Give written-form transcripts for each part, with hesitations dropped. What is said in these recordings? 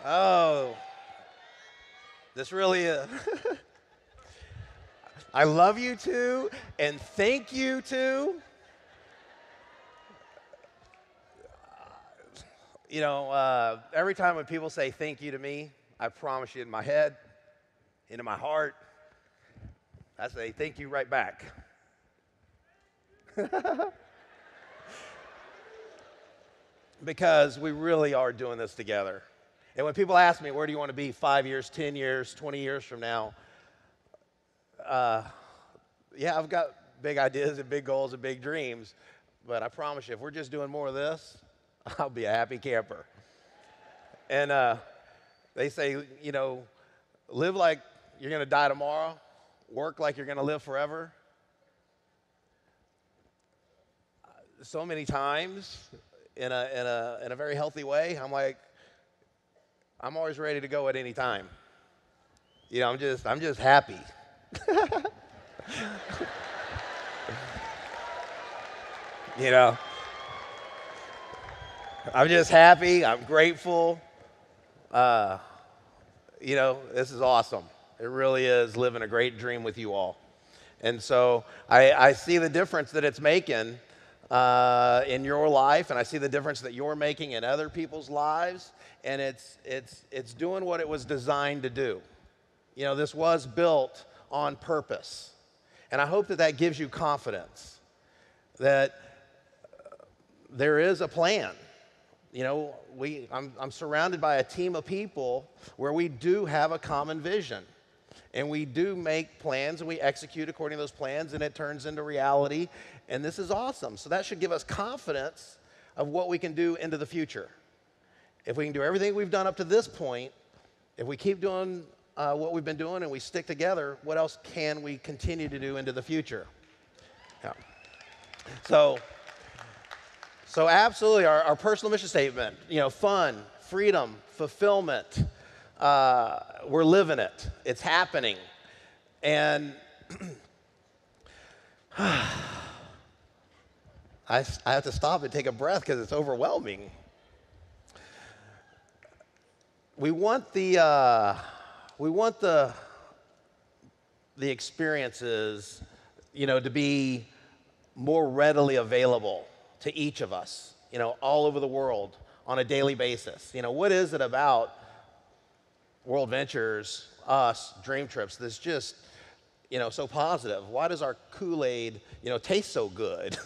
Oh, this really is. I love you too, and thank you too. Every time when people say thank you to me, I promise you in my head, into my heart, I say thank you right back. Because we really are doing this together. And when people ask me, where do you want to be 5 years, 10 years, 20 years from now? Yeah, I've got big ideas and big goals and big dreams, but I promise you, if we're just doing more of this, I'll be a happy camper. And they say, live like you're going to die tomorrow, work like you're going to live forever. So many times, in a very healthy way, I'm always ready to go at any time. I'm just happy. I'm just happy. I'm grateful. This is awesome. It really is living a great dream with you all. And so I see the difference that it's making in your life, and I see the difference that you're making in other people's lives, and it's doing what it was designed to do. This was built on purpose, and I hope that gives you confidence that there is a plan. I'm surrounded by a team of people where we do have a common vision, and we do make plans, and we execute according to those plans, and it turns into reality, and this is awesome. So that should give us confidence of what we can do into the future. If we can do everything we've done up to this point, if we keep doing what we've been doing and we stick together, what else can we continue to do into the future? Yeah. So absolutely, our personal mission statement, fun, freedom, fulfillment, we're living it. It's happening. And I have to stop and take a breath because it's overwhelming. We want the experiences, to be more readily available to each of us, all over the world on a daily basis. What is it about WorldVentures, us, Dream Trips, that's just, so positive? Why does our Kool-Aid, taste so good?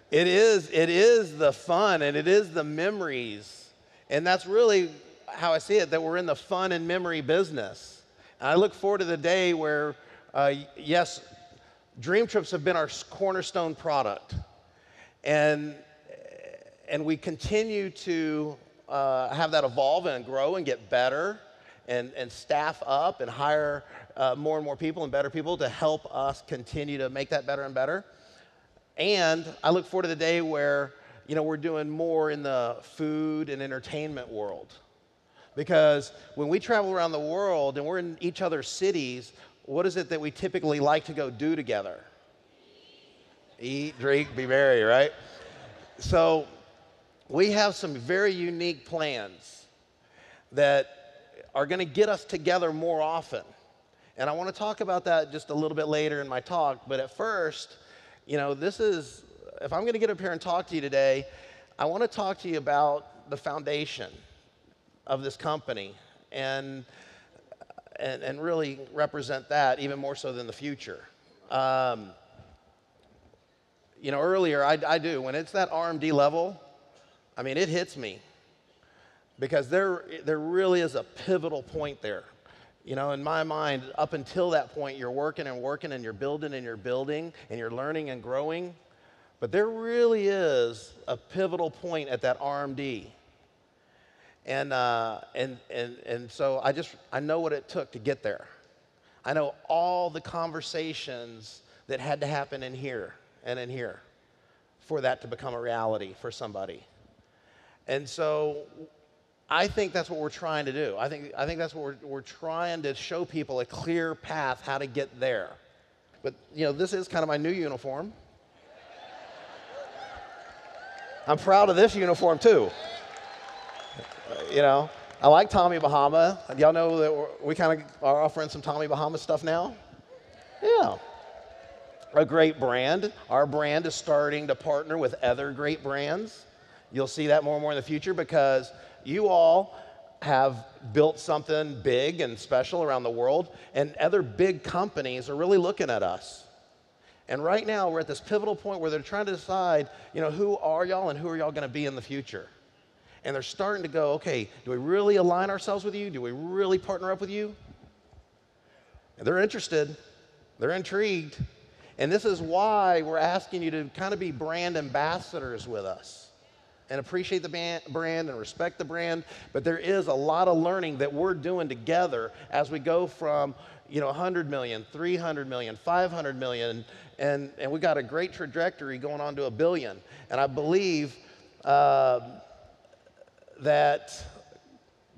It is the fun, and it is the memories. And that's really how I see it, that we're in the fun and memory business. And I look forward to the day where, yes, Dream Trips have been our cornerstone product. And we continue to have that evolve and grow and get better and staff up and hire more and more people and better people to help us continue to make that better and better. And I look forward to the day where, we're doing more in the food and entertainment world. Because when we travel around the world and we're in each other's cities, what is it that we typically like to go do together? Eat, drink, be merry, right? So we have some very unique plans that are going to get us together more often. And I want to talk about that just a little bit later in my talk. But at first, if I'm going to get up here and talk to you today, I want to talk to you about the foundation of this company and really represent that even more so than the future. Earlier, I do. When it's that RMD level, it hits me because there really is a pivotal point there. In my mind, up until that point, you're working and working and you're building and you're building and you're learning and growing. But there really is a pivotal point at that RMD. And so I know what it took to get there. I know all the conversations that had to happen in here and in here for that to become a reality for somebody. And so I think that's what we're trying to do. I think that's what we're trying to show people, a clear path how to get there. But, this is kind of my new uniform. I'm proud of this uniform, too. I like Tommy Bahama. Y'all know that we kind of are offering some Tommy Bahama stuff now? Yeah. A great brand. Our brand is starting to partner with other great brands. You'll see that more and more in the future because you all have built something big and special around the world, and other big companies are really looking at us. And right now, we're at this pivotal point where they're trying to decide, who are y'all and who are y'all going to be in the future? And they're starting to go, okay, do we really align ourselves with you? Do we really partner up with you? And they're interested. They're intrigued. And this is why we're asking you to kind of be brand ambassadors with us and appreciate the brand and respect the brand. But there is a lot of learning that we're doing together as we go from 100 million, 300 million, 500 million, and we got a great trajectory going on to 1 billion. And I believe that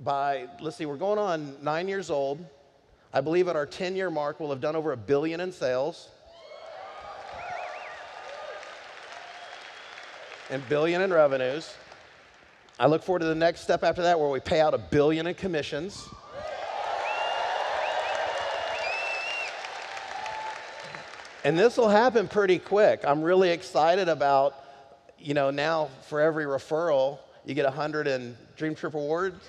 we're going on 9 years old. I believe at our 10-year mark, we'll have done over $1 billion in sales and $1 billion in revenues. I look forward to the next step after that where we pay out $1 billion in commissions. And this will happen pretty quick. I'm really excited about, now for every referral, you get 100 in Dream Trip Awards,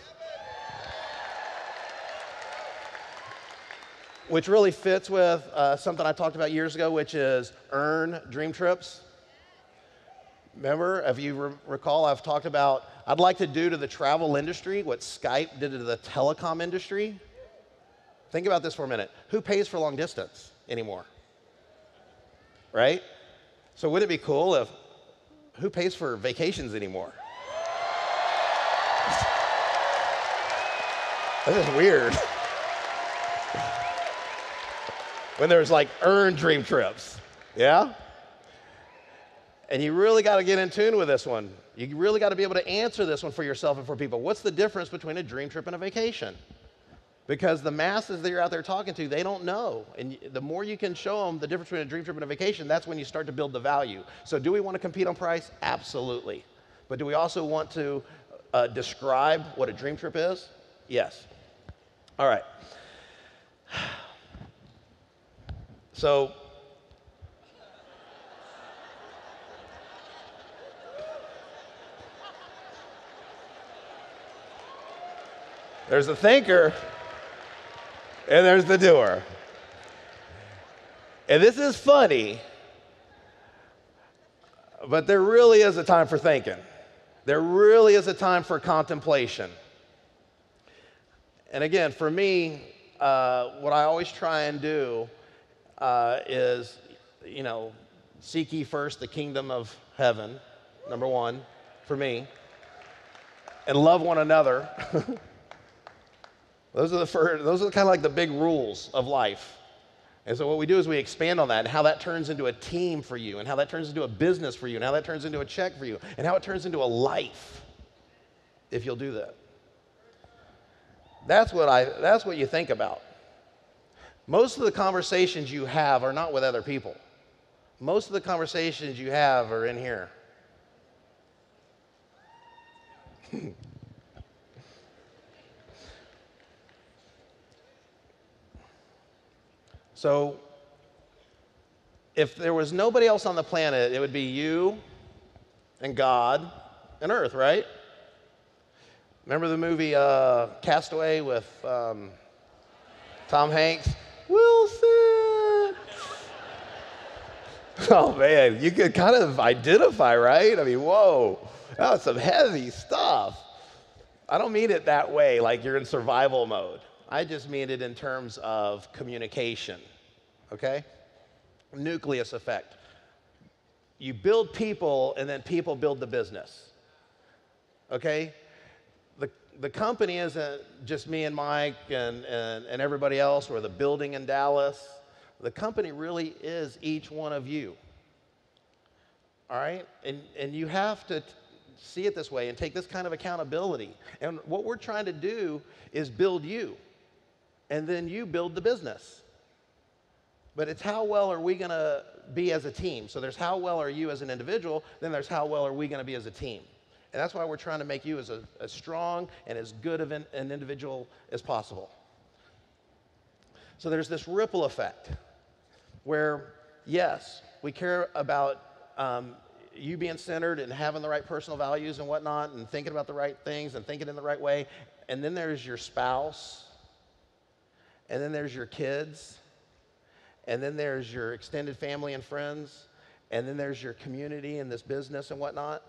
which really fits with something I talked about years ago, which is earn dream trips. Remember, if you recall, I've talked about I'd like to do to the travel industry what Skype did to the telecom industry. Think about this for a minute. Who pays for long distance anymore? Right? So wouldn't it be cool if who pays for vacations anymore? This is weird. When there's earned dream trips, yeah? And you really got to get in tune with this one. You really got to be able to answer this one for yourself and for people. What's the difference between a dream trip and a vacation? Because the masses that you're out there talking to, they don't know. And the more you can show them the difference between a dream trip and a vacation, that's when you start to build the value. So do we want to compete on price? Absolutely. But do we also want to describe what a dream trip is? Yes. All right. So there's the thinker and there's the doer. And this is funny, but there really is a time for thinking. There really is a time for contemplation. And again, for me, what I always try and do is, seek ye first the kingdom of heaven, number one, for me, and love one another. Those are kind of the big rules of life. And so what we do is we expand on that and how that turns into a team for you and how that turns into a business for you and how that turns into a check for you and how it turns into a life if you'll do that. That's what you think about. Most of the conversations you have are not with other people. Most of the conversations you have are in here. So if there was nobody else on the planet, it would be you and God and Earth, right? Remember the movie Castaway with Tom Hanks? Wilson! Oh, man, you could kind of identify, right? I mean, whoa, that was some heavy stuff. I don't mean it that way, like you're in survival mode. I just mean it in terms of communication, okay? Nucleus effect. You build people, and then people build the business, okay? The company isn't just me and Mike and everybody else or the building in Dallas. The company really is each one of you, all right? And you have to see it this way and take this kind of accountability. And what we're trying to do is build you, and then you build the business. But it's how well are we going to be as a team. So there's how well are you as an individual, then there's how well are we going to be as a team. And that's why we're trying to make you as strong and as good of an individual as possible. So there's this ripple effect where, yes, we care about you being centered and having the right personal values and whatnot and thinking about the right things and thinking in the right way. And then there's your spouse. And then there's your kids. And then there's your extended family and friends. And then there's your community and this business and whatnot.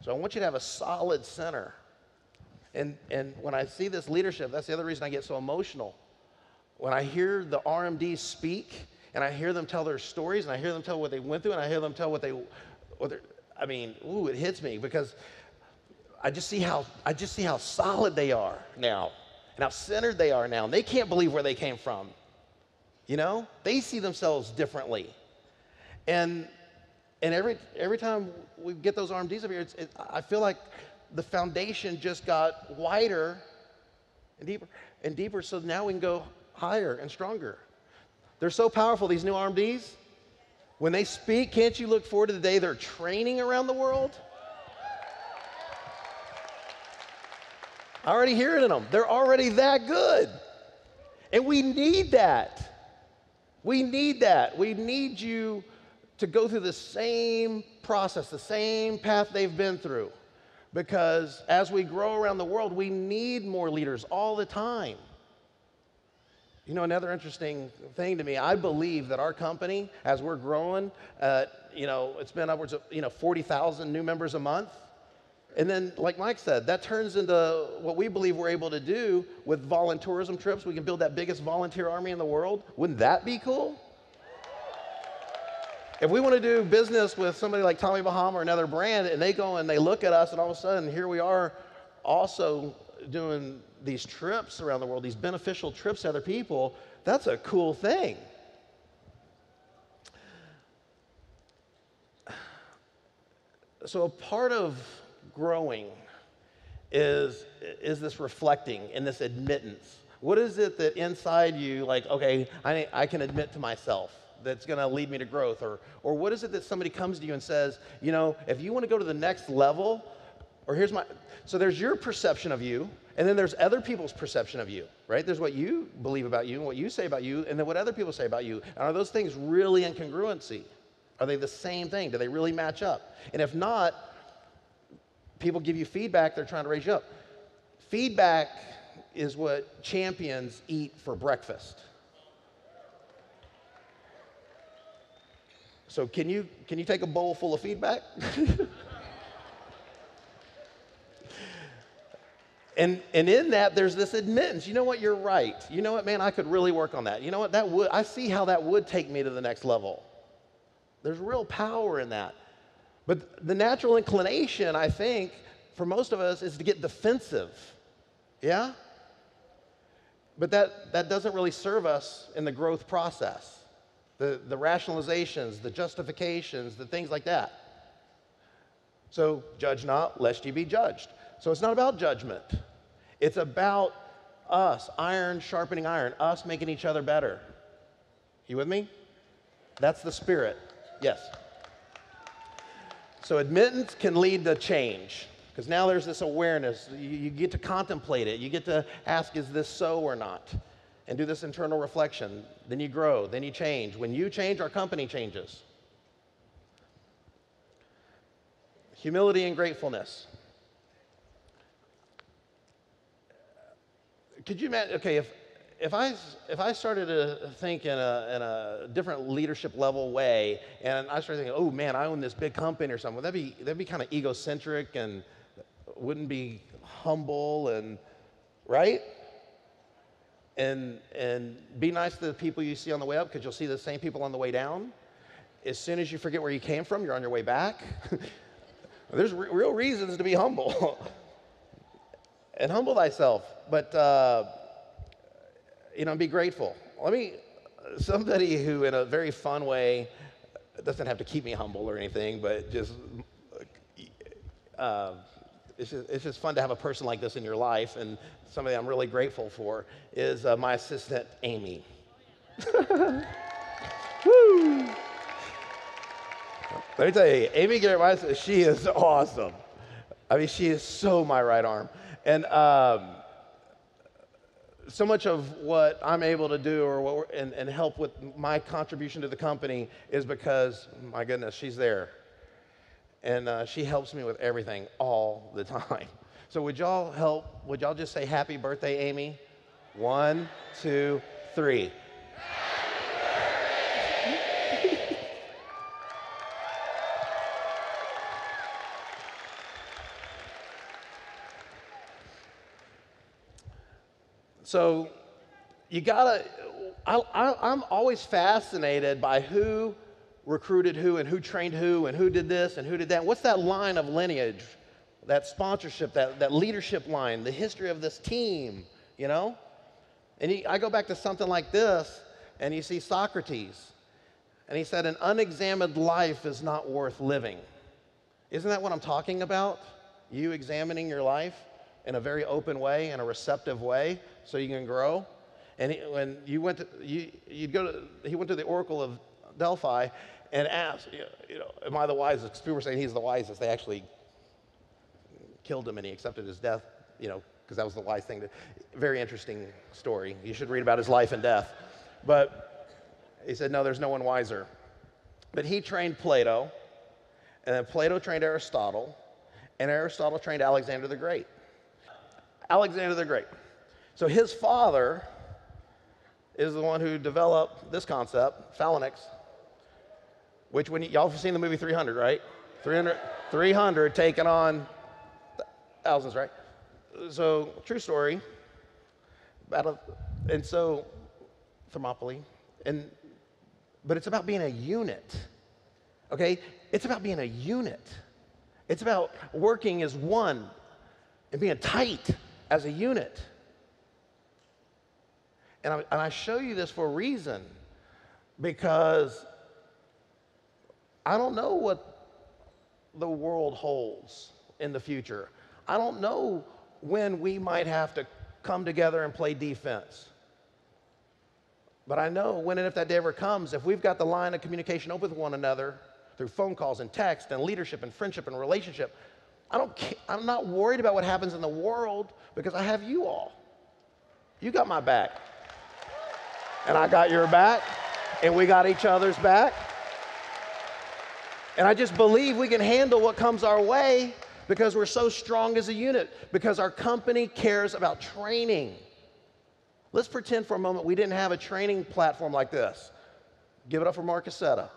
So I want you to have a solid center. And when I see this leadership, that's the other reason I get so emotional. When I hear the RMDs speak, and I hear them tell their stories, and I hear them tell what they went through, and I hear them tell it hits me because I just see how solid they are now, and how centered they are now. And they can't believe where they came from. You know, they see themselves differently, and every time we get those RMDs up here, I feel like the foundation just got wider and deeper and deeper. So now we can go higher and stronger. They're so powerful, these new RMDs. When they speak, can't you look forward to the day they're training around the world? I already hear it in them. They're already that good. And we need that. We need that. We need you to go through the same process, the same path they've been through. Because as we grow around the world, we need more leaders all the time. You know, another interesting thing to me, I believe that our company, as we're growing, it's been upwards of 40,000 new members a month. And then, like Mike said, that turns into what we believe we're able to do with volunteerism trips. We can build that biggest volunteer army in the world. Wouldn't that be cool? If we want to do business with somebody like Tommy Bahama or another brand, and they go and they look at us, and all of a sudden, here we are also doing these trips around the world, these beneficial trips to other people, that's a cool thing. So a part of growing is this reflecting and this admittance. What is it that inside you, like, okay, I can admit to myself that's going to lead me to growth? Or what is it that somebody comes to you and says, you know, if you want to go to the next level, or so there's your perception of you, and then there's other people's perception of you, right? There's what you believe about you and what you say about you, and then what other people say about you. And are those things really in congruency? Are they the same thing? Do they really match up? And if not, people give you feedback, they're trying to raise you up. Feedback is what champions eat for breakfast. So can you take a bowl full of feedback? And in that, there's this admittance. You know what? You're right. You know what, man? I could really work on that. You know what? I see how that would take me to the next level. There's real power in that. But the natural inclination, I think, for most of us is to get defensive. Yeah? But that doesn't really serve us in the growth process. The rationalizations, the justifications, the things like that. So judge not, lest ye be judged. So it's not about judgment. It's about us, iron sharpening iron, us making each other better. You with me? That's the spirit. Yes. So admittance can lead to change, because now there's this awareness. You get to contemplate it. You get to ask, is this so or not? And do this internal reflection. Then you grow. Then you change. When you change, our company changes. Humility and gratefulness. Could you imagine, okay, if I started to think in a different leadership level way, and I started thinking, oh man, I own this big company or something, that'd be kind of egocentric and wouldn't be humble and right? And be nice to the people you see on the way up, because you'll see the same people on the way down. As soon as you forget where you came from, you're on your way back. There's real reasons to be humble. And humble thyself, but be grateful. Somebody who in a very fun way, doesn't have to keep me humble or anything, but just it's just fun to have a person like this in your life, and somebody I'm really grateful for is my assistant, Amy. Woo! Let me tell you, Amy Garrett, she is awesome. I mean, she is so my right arm. And so much of what I'm able to do and help with my contribution to the company is because, my goodness, she's there. And she helps me with everything all the time. So would y'all just say happy birthday, Amy? 1, 2, 3. So you gotta, I'm always fascinated by who recruited who and who trained who and who did this and who did that. What's that line of lineage, that sponsorship, that leadership line, the history of this team, you know? And I go back to something like this, and you see Socrates, and he said, an unexamined life is not worth living. Isn't that what I'm talking about? You examining your life in a very open way, in a receptive way, so you can grow. And when you went to, he went to the Oracle of Delphi and asked, am I the wisest? People were saying he's the wisest. They actually killed him and he accepted his death, because that was the wise thing to. Very interesting story. You should read about his life and death. But he said, no, there's no one wiser. But he trained Plato, and then Plato trained Aristotle, and Aristotle trained Alexander the Great. Alexander the Great. So his father is the one who developed this concept, phalanx, which y'all have seen the movie 300, right? 300 taking on thousands, right? So true story. And so Thermopylae, but it's about being a unit, okay? It's about being a unit. It's about working as one and being tight as a unit. And I show you this for a reason, because I don't know what the world holds in the future. I don't know when we might have to come together and play defense. But I know when and if that day ever comes, if we've got the line of communication open with one another through phone calls and text and leadership and friendship and relationship, I'm not worried about what happens in the world because I have you all. You got my back. And I got your back. And we got each other's back. And I just believe we can handle what comes our way because we're so strong as a unit, because our company cares about training. Let's pretend for a moment we didn't have a training platform like this. Give it up for Mark Cassetta.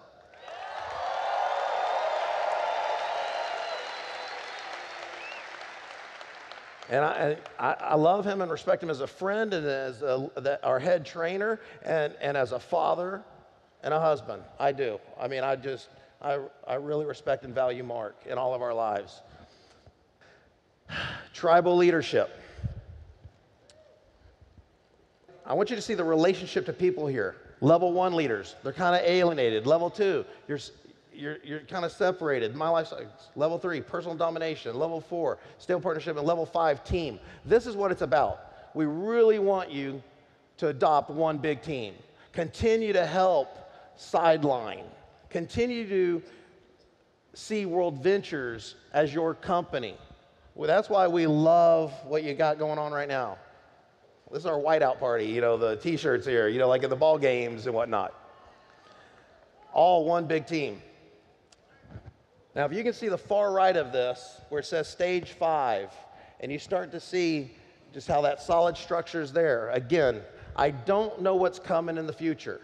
And I love him and respect him as a friend and as our head trainer and as a father and a husband. I do. I mean, I really respect and value Mark in all of our lives. Tribal leadership. I want you to see the relationship to people here. Level 1 leaders, they're kind of alienated. Level 2, you're kind of separated. My lifestyle. Level 3, personal domination. Level 4, stable partnership. And level 5, team. This is what it's about. We really want you to adopt one big team. Continue to help sideline. Continue to see WorldVentures as your company. Well, that's why we love what you got going on right now. This is our whiteout party, the T-shirts here, like at the ball games and whatnot. All one big team. Now, if you can see the far right of this, where it says stage 5, and you start to see just how that solid structure is there. Again, I don't know what's coming in the future,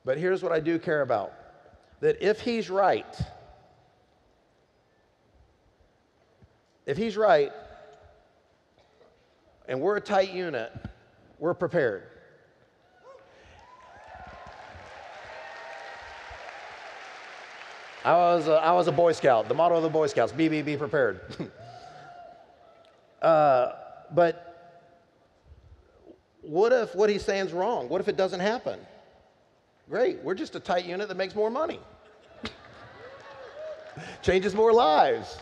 but here's what I do care about. That if he's right, and we're a tight unit, we're prepared. I was a Boy Scout. The motto of the Boy Scouts, be prepared. But what if what he's saying is wrong? What if it doesn't happen? Great, we're just a tight unit that makes more money. Changes more lives.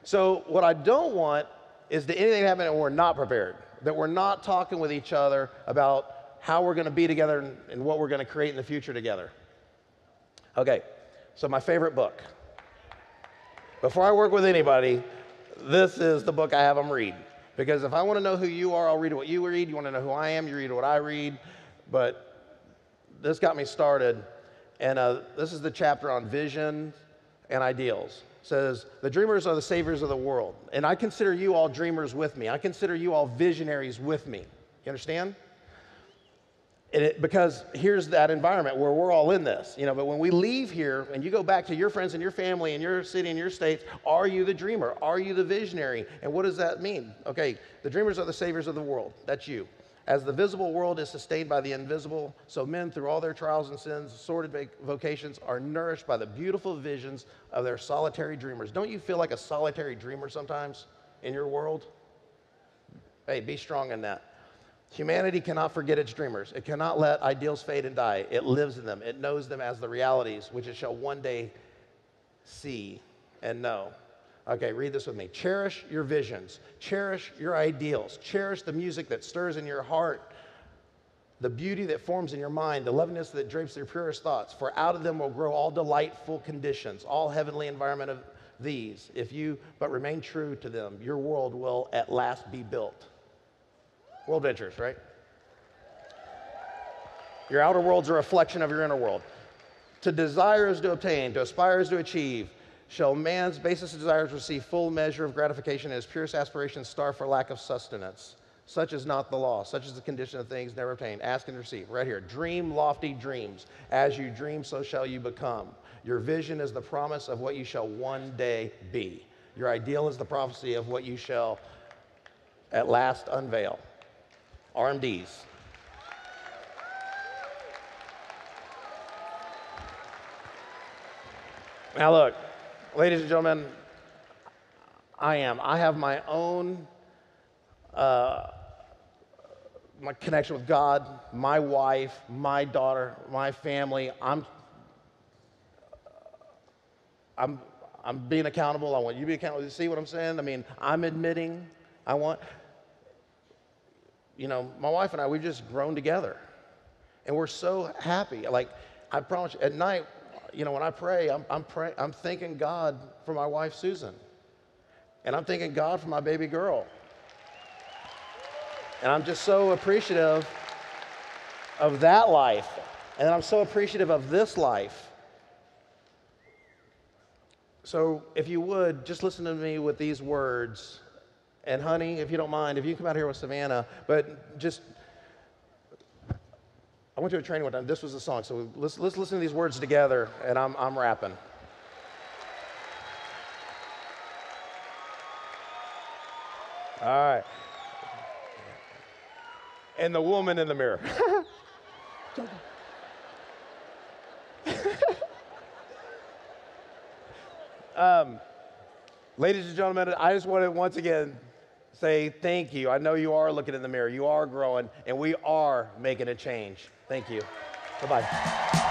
So what I don't want is that anything happen and we're not prepared, that we're not talking with each other about how we're going to be together and what we're going to create in the future together. Okay, so my favorite book. Before I work with anybody, this is the book I have them read. Because if I want to know who you are, I'll read what you read. You want to know who I am, you read what I read. But this got me started. And this is the chapter on vision and ideals. It says, the dreamers are the saviors of the world. And I consider you all dreamers with me. I consider you all visionaries with me. You understand? Because here's that environment where we're all in this, but when we leave here and you go back to your friends and your family and your city and your states, are you the dreamer? Are you the visionary? And what does that mean? Okay, the dreamers are the saviors of the world. That's you. As the visible world is sustained by the invisible, so men through all their trials and sins, sordid vocations, are nourished by the beautiful visions of their solitary dreamers. Don't you feel like a solitary dreamer sometimes in your world? Hey, be strong in that. Humanity cannot forget its dreamers. It cannot let ideals fade and die. It lives in them. It knows them as the realities which it shall one day see and know. Okay, read this with me. Cherish your visions. Cherish your ideals. Cherish the music that stirs in your heart, the beauty that forms in your mind, the loveliness that drapes your purest thoughts. For out of them will grow all delightful conditions, all heavenly environment of these. If you but remain true to them, your world will at last be built. WorldVentures, right? Your outer world's a reflection of your inner world. To desire is to obtain, to aspire is to achieve. Shall man's basest desires receive full measure of gratification, and his purest aspirations starve for lack of sustenance? Such is not the law. Such is the condition of things never obtained. Ask and receive. Right here. Dream lofty dreams. As you dream, so shall you become. Your vision is the promise of what you shall one day be. Your ideal is the prophecy of what you shall at last unveil. RMDs. Now look, ladies and gentlemen, I have my own my connection with God, my wife, my daughter, my family. I'm being accountable. I want you to be accountable. You see what I'm saying? I mean, I'm admitting my wife and I, we've just grown together. And we're so happy. Like, I promise you, at night, when I pray, I'm thanking God for my wife, Susan. And I'm thanking God for my baby girl. And I'm just so appreciative of that life. And I'm so appreciative of this life. So if you would, just listen to me with these words. And honey, if you don't mind, if you come out here with Savannah, but just, I went to a training one time. This was the song. So let's listen to these words together, and I'm rapping. All right. And the woman in the mirror. Ladies and gentlemen, I just want to once again say thank you. I know you are looking in the mirror. You are growing, and we are making a change. Thank you. Bye-bye.